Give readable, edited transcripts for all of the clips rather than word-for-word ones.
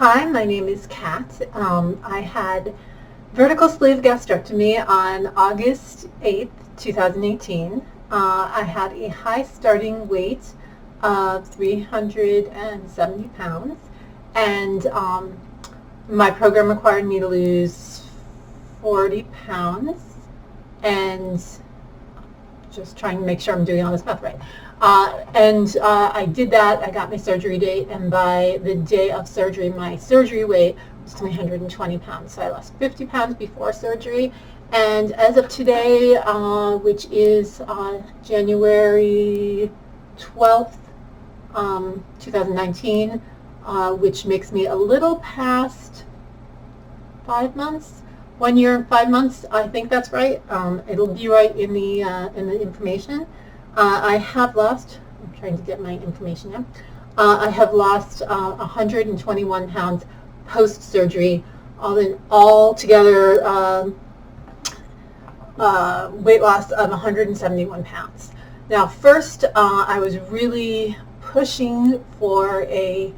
Hi, my name is Kat. I had vertical sleeve gastrectomy on August 8th, 2018. I had a high starting weight of 370 pounds, and my program required me to lose 40 pounds, and just trying to make sure I'm doing all this math right. I did that. I got my surgery date, and by the day of surgery, my surgery weight was 320 pounds. So I lost 50 pounds before surgery, and as of today, which is January 12th, 2019, which makes me a little past 5 months. 1 year and 5 months, I think that's right. It'll be right in the information. I have lost, I'm trying to get my information now, I have lost 121 pounds post-surgery, all together weight loss of 171 pounds. Now first, I was really pushing for a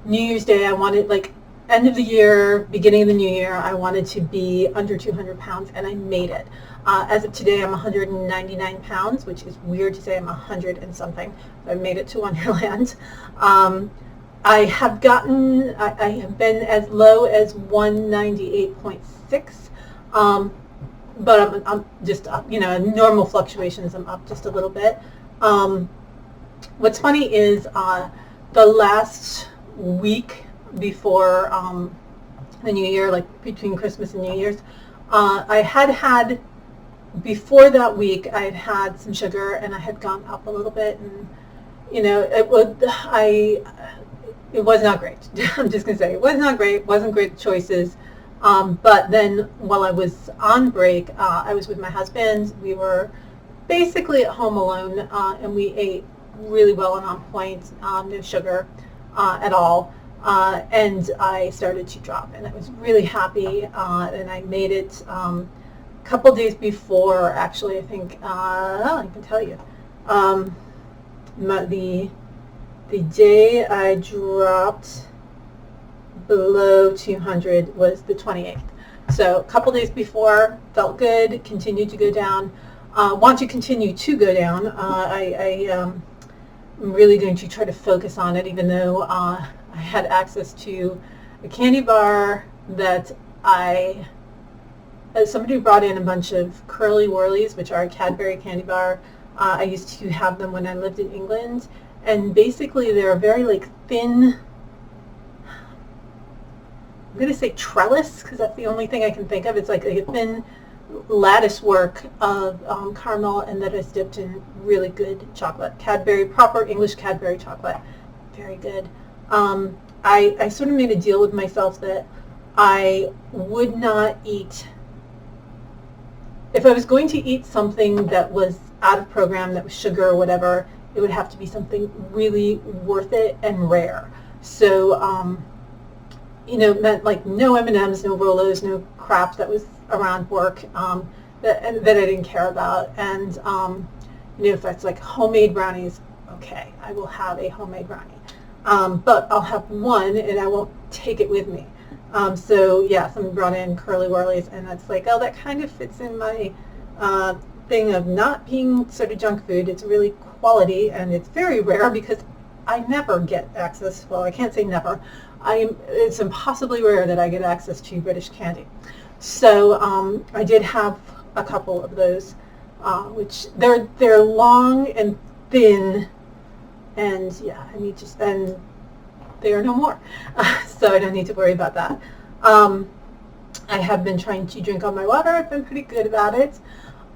New Year's Day. I wanted, like, end of the year, beginning of the new year, I wanted to be under 200 pounds, and I made it. As of today, I'm 199 pounds, which is weird to say I'm 100 and something. I made it to Wonderland. I have been as low as 198.6, but I'm just up, normal fluctuations, I'm up just a little bit. What's funny is the last week before the new year, like between Christmas and New Year's, before that week, I had had some sugar, and I had gone up a little bit, and it was not great. I'm just gonna say it was not great. Wasn't great choices. But then while I was on break, I was with my husband. We were basically at home alone, and we ate really well and on point. No sugar at all. And I started to drop, and I was really happy, and I made it a couple days before, actually. I think, I can tell you, the day I dropped below 200 was the 28th. So a couple days before, felt good, continued to go down, want to continue to go down. I'm really going to try to focus on it, even though I had access to a candy bar that somebody brought in a bunch of Curly Whirlies, which are a Cadbury candy bar. I used to have them when I lived in England, and basically they're a very thin, I'm going to say trellis, because that's the only thing I can think of. It's like a thin lattice work of caramel, and that is dipped in really good chocolate. Cadbury, proper English Cadbury chocolate. Very good. I sort of made a deal with myself that I would not eat, if I was going to eat something that was out of program, that was sugar or whatever, it would have to be something really worth it and rare. So, meant like no M&Ms, no Rolos, no crap that was around work that I didn't care about. And, if that's like homemade brownies, okay, I will have a homemade brownie. But I'll have one, and I won't take it with me. So yeah, someone brought in Curly Whirlies, and that's like, oh, that kind of fits in my thing of not being sort of junk food. It's really quality, and it's very rare because I never get access, well, I can't say never. It's impossibly rare that I get access to British candy. So I did have a couple of those, which they're long and thin, and yeah, and they are no more, so I don't need to worry about that. I have been trying to drink all my water. I've been pretty good about it.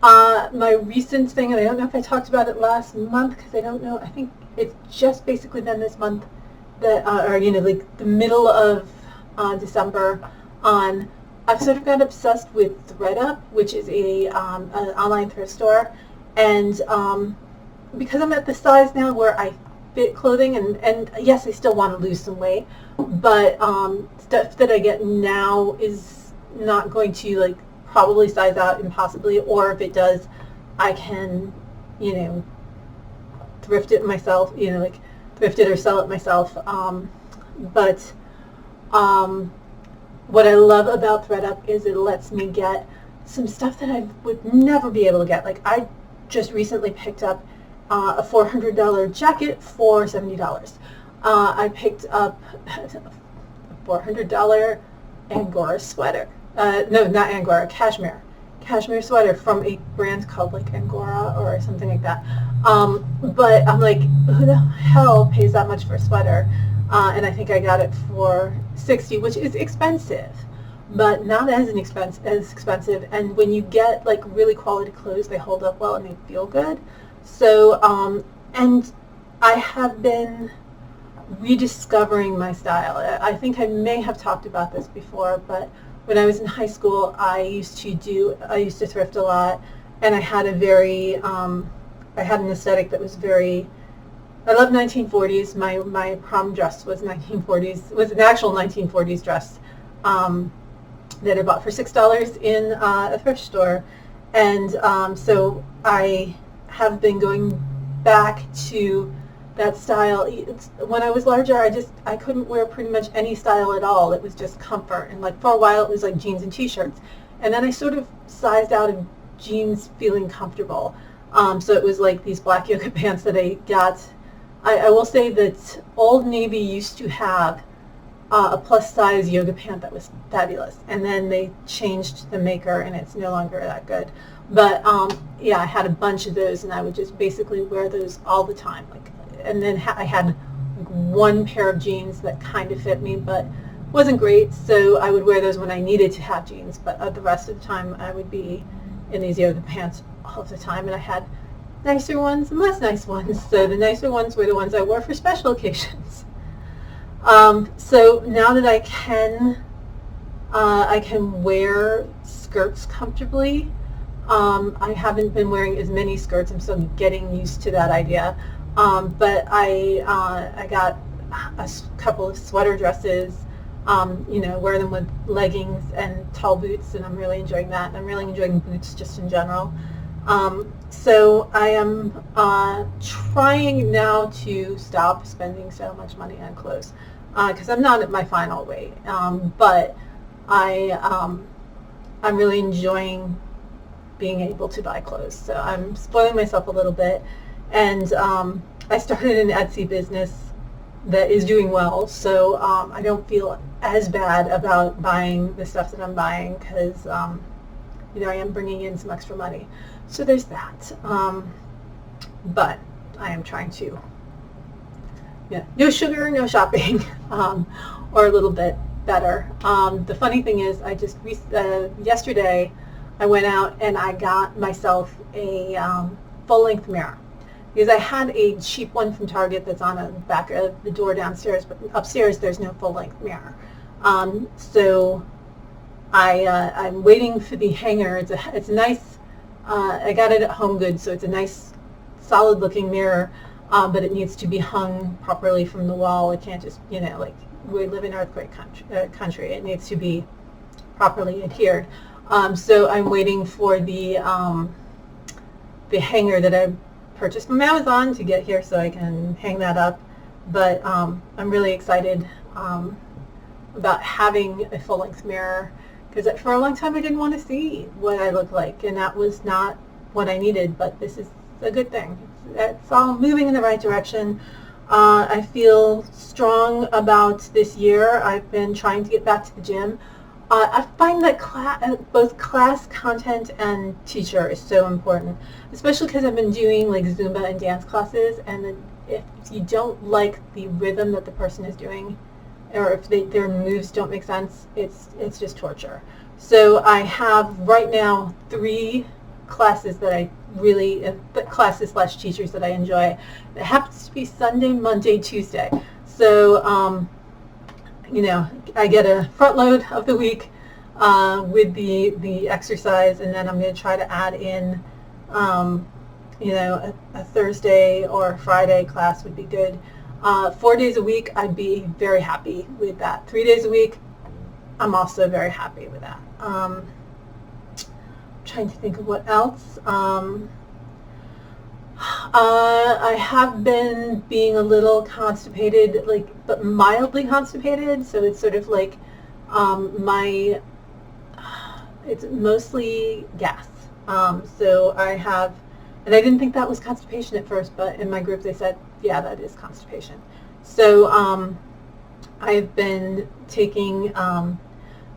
My recent thing, and I don't know if I talked about it last month, because I don't know, I think it's just basically been this month that, like the middle of December on, I've sort of got obsessed with ThredUp, which is an online thrift store, and because I'm at the size now where I fit clothing, and yes, I still want to lose some weight, but stuff that I get now is not going to probably size out impossibly, or if it does, I can, thrift it myself, thrift it or sell it myself. But What I love about ThreadUp is it lets me get some stuff that I would never be able to get. Like I just recently picked up a $400 jacket for $70. I picked up a $400 Angora sweater. No, not Angora, cashmere. Cashmere sweater from a brand called like Angora or something like that. But I'm like, who the hell pays that much for a sweater? And I think I got it for $60, which is expensive, but not as expensive. And when you get like really quality clothes, they hold up well and they feel good. So, and I have been rediscovering my style. I think I may have talked about this before, but when I was in high school, I used to thrift a lot, and I had I had an aesthetic that was very, I love 1940s. My prom dress was 1940s, was an actual 1940s dress that I bought for $6 in a thrift store, and so I have been going back to that style. When I was larger, I couldn't wear pretty much any style at all. It was just comfort, and like for a while it was like jeans and t-shirts, and then I sort of sized out of jeans feeling comfortable. So it was like these black yoga pants that I got. I will say that Old Navy used to have a plus size yoga pant that was fabulous, and then they changed the maker and it's no longer that good. But yeah, I had a bunch of those, and I would just basically wear those all the time. Like, and then I had like one pair of jeans that kind of fit me, but wasn't great. So I would wear those when I needed to have jeans, but the rest of the time I would be in these yoga pants all of the time. And I had nicer ones and less nice ones. So the nicer ones were the ones I wore for special occasions. So now that I can wear skirts comfortably. I haven't been wearing as many skirts. I'm still getting used to that idea. But I got a couple of sweater dresses, wear them with leggings and tall boots, and I'm really enjoying that. And I'm really enjoying boots just in general. So I am trying now to stop spending so much money on clothes because I'm not at my final weight. But I'm really enjoying being able to buy clothes. So I'm spoiling myself a little bit. And I started an Etsy business that is doing well, so I don't feel as bad about buying the stuff that I'm buying because I am bringing in some extra money. So there's that. But I am trying to, no sugar, no shopping, or a little bit better. The funny thing is, I just yesterday I went out and I got myself a full-length mirror. Because I had a cheap one from Target that's on the back of the door downstairs, but upstairs there's no full-length mirror. So I'm waiting for the hanger. It's a nice, I got it at HomeGoods, so it's a nice solid-looking mirror, but it needs to be hung properly from the wall. It can't just, like we live in earthquake country. It needs to be properly adhered. So I'm waiting for the hanger that I purchased from Amazon to get here so I can hang that up. But I'm really excited about having a full-length mirror because for a long time I didn't want to see what I look like, and that was not what I needed, but this is a good thing. It's all moving in the right direction. I feel strong about this year. I've been trying to get back to the gym. I find that both class content and teacher is so important, especially because I've been doing like Zumba and dance classes, and if you don't like the rhythm that the person is doing, or if their moves don't make sense, it's just torture. So I have right now 3 classes that I really, classes / teachers that I enjoy. It happens to be Sunday, Monday, Tuesday. So I get a front load of the week with the exercise, and then I'm going to try to add in, a Thursday or Friday class would be good. 4 days a week, I'd be very happy with that. 3 days a week, I'm also very happy with that. Trying to think of what else. I have been being a little constipated, like, but mildly constipated. So it's sort of like my, it's mostly gas. So I have, and I didn't think that was constipation at first, but in my group they said, yeah, that is constipation. So I've been taking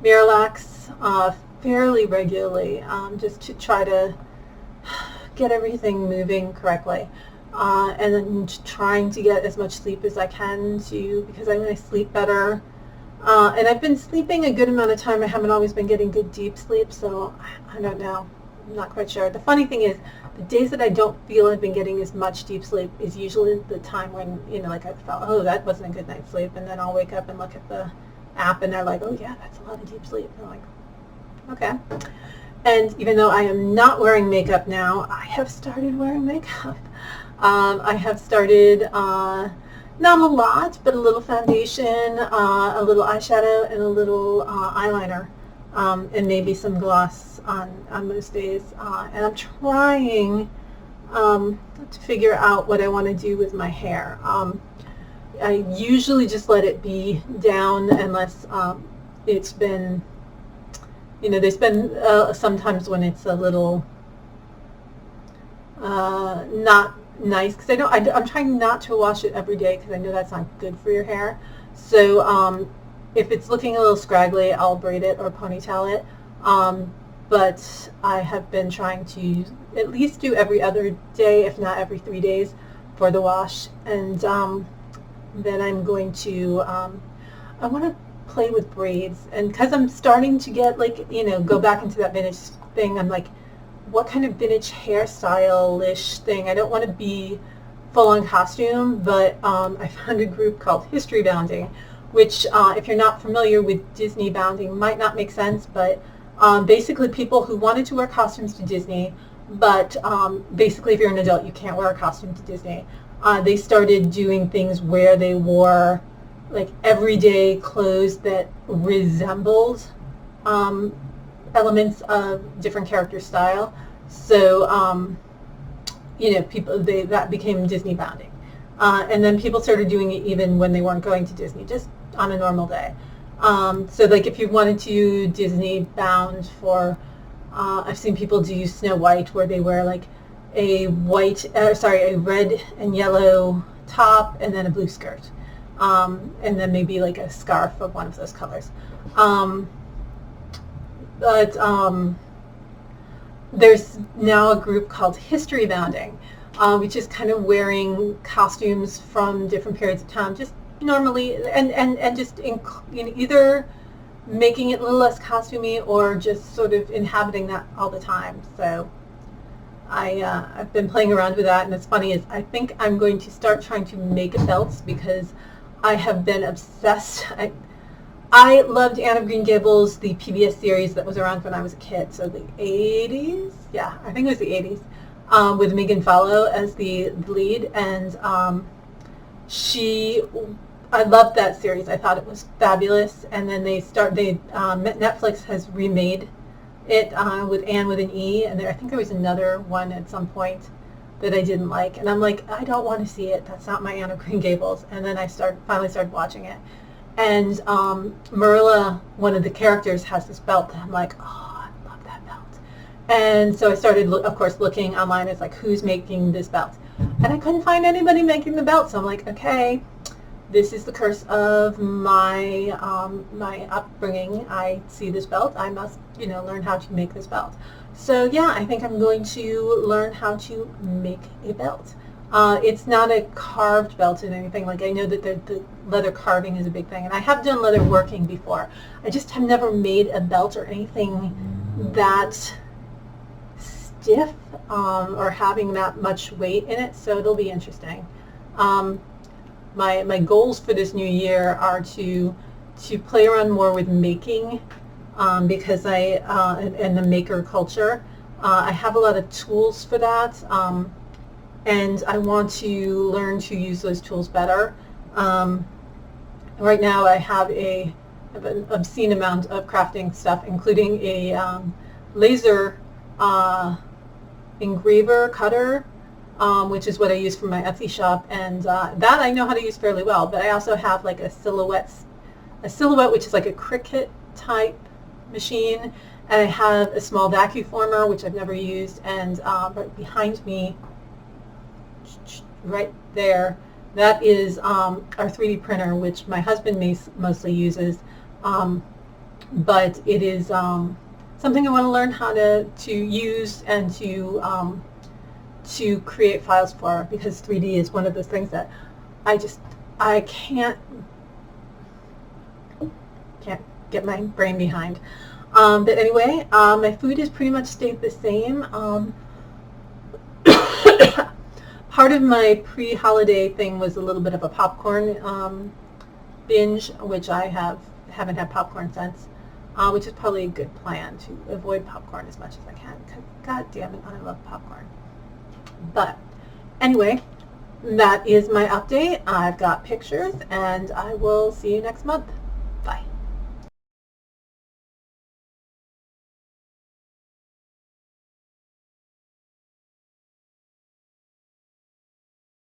Miralax fairly regularly, just to try to get everything moving correctly, and then trying to get as much sleep as I can too, because I want to sleep better. And I've been sleeping a good amount of time. I haven't always been getting good deep sleep, so I don't know. I'm not quite sure. The funny thing is, the days that I don't feel I've been getting as much deep sleep is usually the time when, like I felt, oh, that wasn't a good night's sleep, and then I'll wake up and look at the app and they're like, oh yeah, that's a lot of deep sleep. And I'm like, okay. And even though I am not wearing makeup now, I have started wearing makeup. I have started, not a lot, but a little foundation, a little eyeshadow, and a little eyeliner, and maybe some gloss on most days. And I'm trying to figure out what I want to do with my hair. I usually just let it be down unless it's been, there's been sometimes when it's a little not nice, because I'm trying not to wash it every day because I know that's not good for your hair. So if it's looking a little scraggly, I'll braid it or ponytail it. But I have been trying to at least do every other day, if not every 3 days, for the wash. And then I'm going to, I want to play with braids, and because I'm starting to get go back into that vintage thing, I'm like, what kind of vintage hairstyle-ish thing? I don't want to be full-on costume, but I found a group called History Bounding, which if you're not familiar with Disney bounding might not make sense, but basically people who wanted to wear costumes to Disney, but basically if you're an adult you can't wear a costume to Disney. They started doing things where they wore like everyday clothes that resembled elements of different character style. So people, that became Disney bounding, and then people started doing it even when they weren't going to Disney, just on a normal day. So like if you wanted to Disney bound for, I've seen people do Snow White, where they wear like a red and yellow top and then a blue skirt. And then maybe like a scarf of one of those colors. But there's now a group called History Bounding, which is kind of wearing costumes from different periods of time, just normally, and just either making it a little less costumey or just sort of inhabiting that all the time. So I've been playing around with that, and it's funny is I think I'm going to start trying to make belts, because I have been obsessed. I loved Anne of Green Gables, the PBS series that was around when I was a kid, so the 80s? Yeah, I think it was the 80s, with Megan Follow as the lead, and I loved that series. I thought it was fabulous, and then Netflix has remade it with Anne with an E, and I think there was another one at some point that I didn't like, and I'm like, I don't want to see it. That's not my Anne of Green Gables. And then I finally started watching it, and Marilla, one of the characters, has this belt, and I'm like, oh, I love that belt. And so I started, of course, looking online. It's like, who's making this belt? And I couldn't find anybody making the belt, so I'm like, okay, this is the curse of my my upbringing. I see this belt, I must learn how to make this belt. So yeah, I think I'm going to learn how to make a belt. It's not a carved belt or anything. Like, I know that the leather carving is a big thing, and I have done leather working before. I just have never made a belt or anything that stiff, or having that much weight in it, so it'll be interesting. My goals for this new year are to play around more with making, because and the maker culture. I have a lot of tools for that, and I want to learn to use those tools better. Right now I have an obscene amount of crafting stuff, including a laser engraver cutter, which is what I use for my Etsy shop, and that I know how to use fairly well. But I also have like a silhouette, which is like a Cricut type machine, and I have a small vacuum former, which I've never used, and right behind me, right there, that is our 3D printer, which my husband mostly uses, but it is something I want to learn how to use and to create files for, because 3D is one of those things that I can't get my brain behind. But anyway, my food has pretty much stayed the same. Part of my pre-holiday thing was a little bit of a popcorn binge, which I haven't had popcorn since, which is probably a good plan, to avoid popcorn as much as I can, because god damn it, I love popcorn. But anyway, that is my update. I've got pictures, and I will see you next month.